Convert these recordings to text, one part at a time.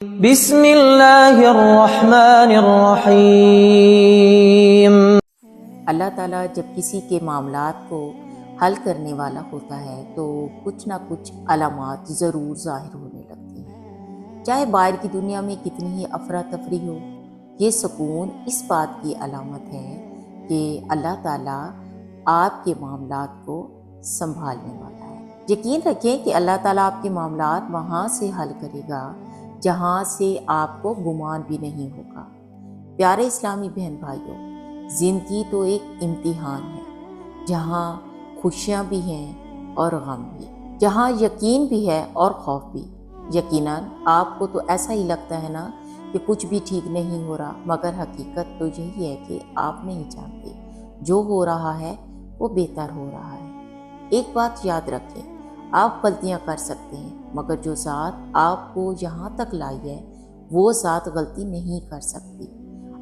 بسم اللہ الرحمن الرحیم۔ اللہ تعالیٰ جب کسی کے معاملات کو حل کرنے والا ہوتا ہے تو کچھ نہ کچھ علامات ضرور ظاہر ہونے لگتی ہیں، چاہے باہر کی دنیا میں کتنی ہی افراتفری ہو۔ یہ سکون اس بات کی علامت ہے کہ اللہ تعالیٰ آپ کے معاملات کو سنبھالنے والا ہے۔ یقین رکھیں کہ اللہ تعالیٰ آپ کے معاملات وہاں سے حل کرے گا جہاں سے آپ کو گمان بھی نہیں ہوگا۔ پیارے اسلامی بہن بھائیوں، زندگی تو ایک امتحان ہے، جہاں خوشیاں بھی ہیں اور غم بھی، جہاں یقین بھی ہے اور خوف بھی۔ یقیناً آپ کو تو ایسا ہی لگتا ہے نا کہ کچھ بھی ٹھیک نہیں ہو رہا، مگر حقیقت تو یہی ہے کہ آپ نہیں جانتے جو ہو رہا ہے وہ بہتر ہو رہا ہے۔ ایک بات یاد رکھیں، آپ غلطیاں کر سکتے ہیں، مگر جو ذات آپ کو یہاں تک لائی ہے وہ ذات غلطی نہیں کر سکتی۔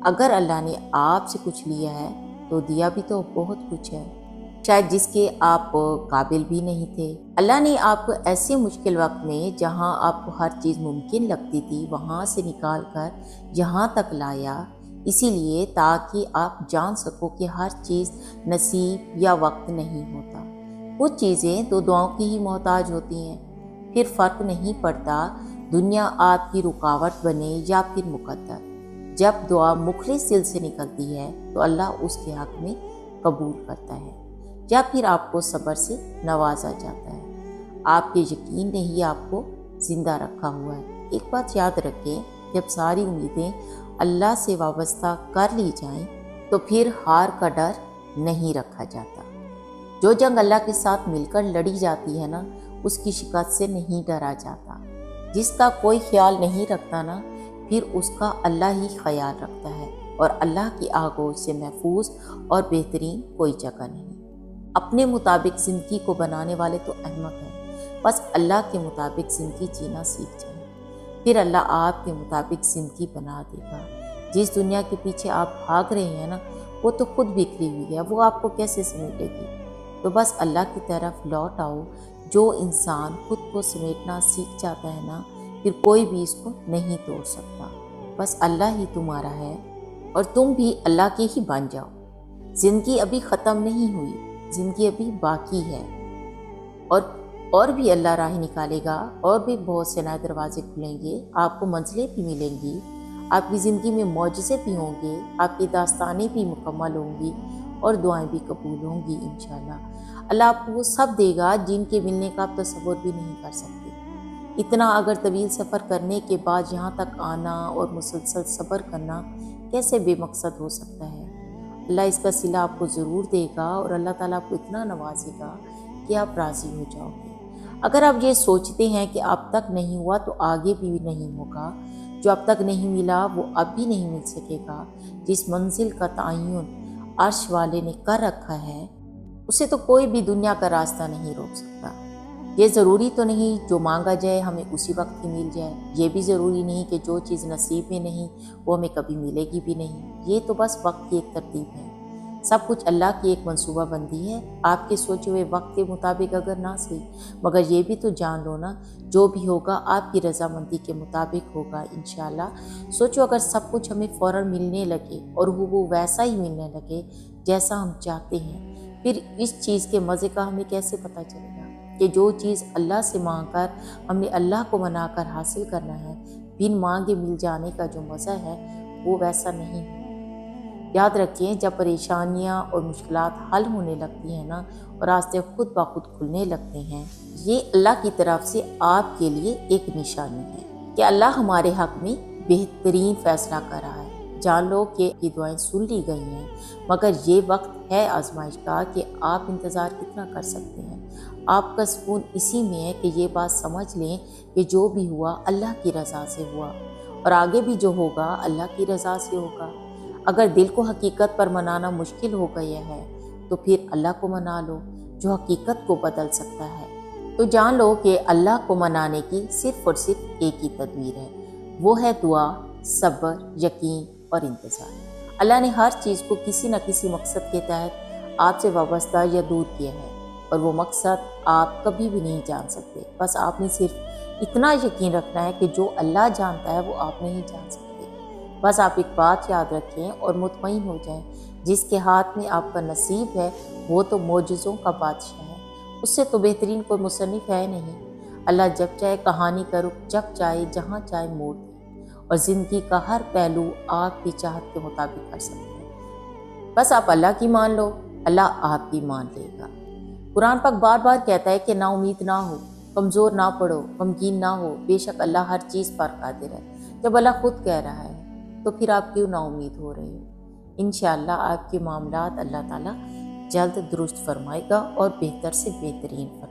اگر اللہ نے آپ سے کچھ لیا ہے تو دیا بھی تو بہت کچھ ہے، شاید جس کے آپ قابل بھی نہیں تھے۔ اللہ نے آپ کو ایسے مشکل وقت میں جہاں آپ کو ہر چیز ممکن لگتی تھی وہاں سے نکال کر یہاں تک لایا، اسی لیے تاکہ آپ جان سکو کہ ہر چیز نصیب یا وقت نہیں ہوتا۔ کچھ چیزیں تو دعاؤں کی ہی محتاج ہوتی ہیں، پھر فرق نہیں پڑتا دنیا آپ کی رکاوٹ بنے یا پھر مقدر۔ جب دعا مخلص دل سے نکلتی ہے تو اللہ اس کے حق میں قبول کرتا ہے، یا پھر آپ کو صبر سے نوازا جاتا ہے۔ آپ کے یقین نے ہی آپ کو زندہ رکھا ہوا ہے۔ ایک بات یاد رکھیں، جب ساری امیدیں اللہ سے وابستہ کر لی جائیں تو پھر ہار کا ڈر نہیں رکھا جاتا۔ جو جنگ اللہ کے ساتھ مل کر لڑی جاتی ہے نا، اس کی شکست سے نہیں ڈرا جاتا۔ جس کا کوئی خیال نہیں رکھتا نا، پھر اس کا اللہ ہی خیال رکھتا ہے، اور اللہ کی آگوش سے محفوظ اور بہترین کوئی جگہ نہیں۔ اپنے مطابق زندگی کو بنانے والے تو احمق ہیں، بس اللہ کے مطابق زندگی جینا سیکھ جائیں، پھر اللہ آپ کے مطابق زندگی بنا دے گا۔ جس دنیا کے پیچھے آپ بھاگ رہے ہیں نا، وہ تو خود بکھری ہوئی ہے، وہ آپ کو کیسے سمیٹے گی؟ تو بس اللہ کی طرف لوٹ آؤ۔ جو انسان خود کو سمیٹنا سیکھ جاتا ہے نا، پھر کوئی بھی اس کو نہیں توڑ سکتا۔ بس اللہ ہی تمہارا ہے اور تم بھی اللہ کے ہی بن جاؤ۔ زندگی ابھی ختم نہیں ہوئی، زندگی ابھی باقی ہے، اور بھی اللہ راہ نکالے گا، اور بھی بہت سے نئے دروازے کھلیں گے، آپ کو منزلیں بھی ملیں گی، آپ کی زندگی میں معجزے بھی ہوں گے، آپ کی داستانیں بھی مکمل ہوں گی اور دعائیں بھی قبول ہوں گی انشاءاللہ۔ اللہ آپ کو وہ سب دے گا جن کے ملنے کا آپ تصور بھی نہیں کر سکتے۔ اتنا اگر طویل سفر کرنے کے بعد یہاں تک آنا اور مسلسل صبر کرنا کیسے بے مقصد ہو سکتا ہے؟ اللہ اس کا صلہ آپ کو ضرور دے گا، اور اللہ تعالیٰ آپ کو اتنا نوازے گا کہ آپ راضی ہو جاؤ گے۔ اگر آپ یہ سوچتے ہیں کہ اب تک نہیں ہوا تو آگے بھی نہیں ہوگا، جو اب تک نہیں ملا وہ اب بھی نہیں مل سکے گا۔ جس منزل کا تعین عرش والے نے کر رکھا ہے، اسے تو کوئی بھی دنیا کا راستہ نہیں روک سکتا۔ یہ ضروری تو نہیں جو مانگا جائے ہمیں اسی وقت ہی مل جائے، یہ بھی ضروری نہیں کہ جو چیز نصیب میں نہیں وہ ہمیں کبھی ملے گی بھی نہیں۔ یہ تو بس وقت کی ایک ترتیب ہے، سب کچھ اللہ کی ایک منصوبہ بندی ہے۔ آپ کے سوچے ہوئے وقت کے مطابق اگر نہ صحیح، مگر یہ بھی تو جان لو نا، جو بھی ہوگا آپ کی رضامندی کے مطابق ہوگا انشاءاللہ۔ سوچو اگر سب کچھ ہمیں فوراً ملنے لگے اور وہ ویسا ہی ملنے لگے جیسا ہم چاہتے ہیں، پھر اس چیز کے مزے کا ہمیں کیسے پتہ چلے گا کہ جو چیز اللہ سے مانگ کر ہم نے اللہ کو منا کر حاصل کرنا ہے، بن مانگے مل جانے کا جو مزہ ہے وہ ویسا نہیں ہے۔ یاد رکھیں، جب پریشانیاں اور مشکلات حل ہونے لگتی ہیں نا اور راستے خود بخود کھلنے لگتے ہیں، یہ اللہ کی طرف سے آپ کے لیے ایک نشانی ہے کہ اللہ ہمارے حق میں بہترین فیصلہ کر رہا ہے۔ جان لو کہ یہ دعائیں سن لی گئی ہیں، مگر یہ وقت ہے آزمائش کا کہ آپ انتظار کتنا کر سکتے ہیں۔ آپ کا سکون اسی میں ہے کہ یہ بات سمجھ لیں کہ جو بھی ہوا اللہ کی رضا سے ہوا، اور آگے بھی جو ہوگا اللہ کی رضا سے ہوگا۔ اگر دل کو حقیقت پر منانا مشکل ہو گیا ہے تو پھر اللہ کو منا لو جو حقیقت کو بدل سکتا ہے۔ تو جان لو کہ اللہ کو منانے کی صرف اور صرف ایک ہی تدبیر ہے، وہ ہے دعا، صبر، یقین اور انتظار۔ اللہ نے ہر چیز کو کسی نہ کسی مقصد کے تحت آپ سے وابستہ یا دور کیا ہے، اور وہ مقصد آپ کبھی بھی نہیں جان سکتے، بس آپ نے صرف اتنا یقین رکھنا ہے کہ جو اللہ جانتا ہے وہ آپ نہیں جان سکتے۔ بس آپ ایک بات یاد رکھیں اور مطمئن ہو جائیں، جس کے ہاتھ میں آپ کا نصیب ہے وہ تو معجزوں کا بادشاہ ہے، اس سے تو بہترین کوئی مصنف ہے نہیں۔ اللہ جب چاہے کہانی کا رخ جب چاہے جہاں چاہے موڑ دے اور زندگی کا ہر پہلو آپ کی چاہت کے مطابق کر سکتے ہیں۔ بس آپ اللہ کی مان لو، اللہ آپ کی مان لے گا۔ قرآن پاک بار بار کہتا ہے کہ نا امید نہ ہو، کمزور نہ پڑو، غمگین نہ ہو، بے شک اللہ ہر چیز پر قادر ہے۔ جب اللہ خود کہہ رہا ہے تو پھر آپ کیوں نا امید ہو رہے ہو؟ انشاءاللہ آپ کے معاملات اللہ تعالیٰ جلد درست فرمائے گا اور بہتر سے بہترین فرمائے گا۔